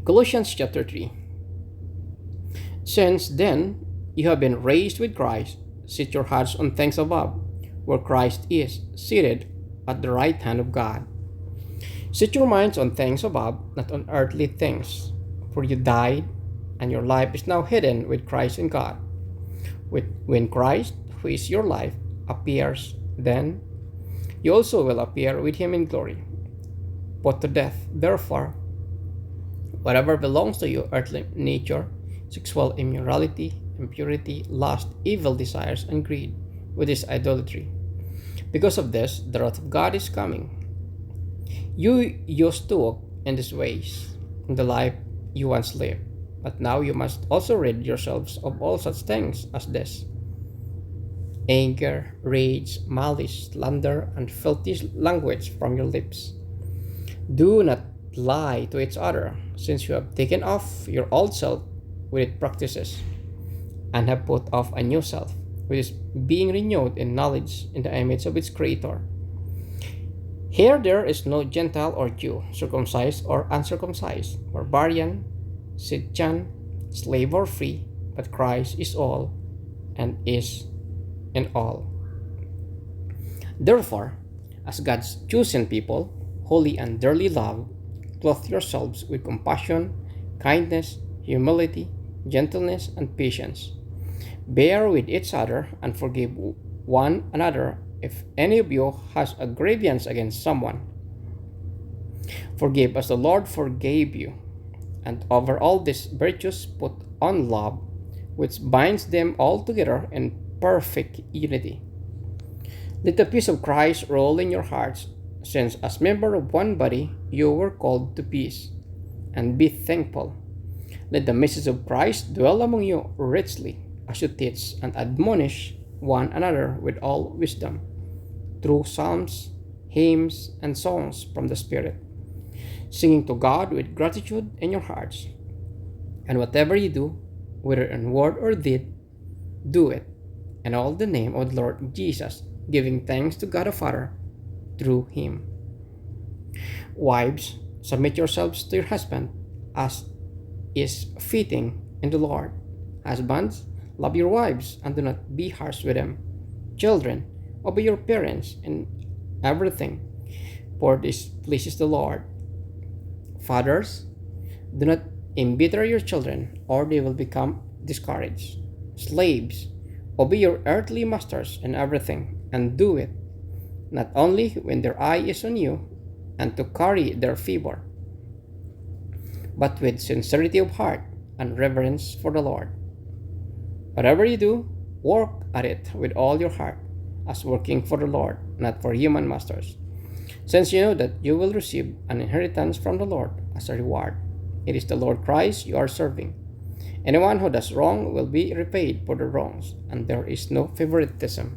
Colossians chapter 3. Since then you have been raised with Christ, set your hearts on things above, where Christ is, seated at the right hand of God. Set your minds on things above, not on earthly things. For you died, and your life is now hidden with Christ in God. When Christ, who is your life, appears, then you also will appear with him in glory. Put to death, therefore, whatever belongs to your earthly nature, sexual immorality, impurity, lust, evil desires, and greed, which is idolatry. Because of this, the wrath of God is coming. You used to walk in these ways in the life you once lived, but now you must also rid yourselves of all such things as this: anger, rage, malice, slander, and filthy language from your lips. Do not lie to each other, since you have taken off your old self with its practices, and have put off a new self, which is being renewed in knowledge in the image of its Creator. Here there is no Gentile or Jew, circumcised or uncircumcised, barbarian, Scythian, slave or free, but Christ is all and is in all. Therefore, as God's chosen people, holy and dearly loved, clothe yourselves with compassion, kindness, humility, gentleness, and patience. Bear with each other and forgive one another if any of you has a grievance against someone. Forgive as the Lord forgave you. And over all these virtues put on love, which binds them all together in perfect unity. Let the peace of Christ rule in your hearts, since as members of one body you were called to peace, and be thankful. Let the message of Christ dwell among you richly, as you teach and admonish one another with all wisdom, through psalms, hymns, and songs from the Spirit, singing to God with gratitude in your hearts. And whatever you do, whether in word or deed, do it in all the name of the Lord Jesus, giving thanks to God the Father through him. Wives, submit yourselves to your husband as is fitting in the Lord. Husbands, love your wives and do not be harsh with them. Children, obey your parents in everything, for this pleases the Lord. Fathers, do not embitter your children, or they will become discouraged. Slaves, obey your earthly masters in everything, and do it, not only when their eye is on you, and to carry their favor, but with sincerity of heart and reverence for the Lord. Whatever you do, work at it with all your heart, as working for the Lord, not for human masters, since you know that you will receive an inheritance from the Lord as a reward. It is the Lord Christ you are serving. Anyone who does wrong will be repaid for the wrongs, and there is no favoritism.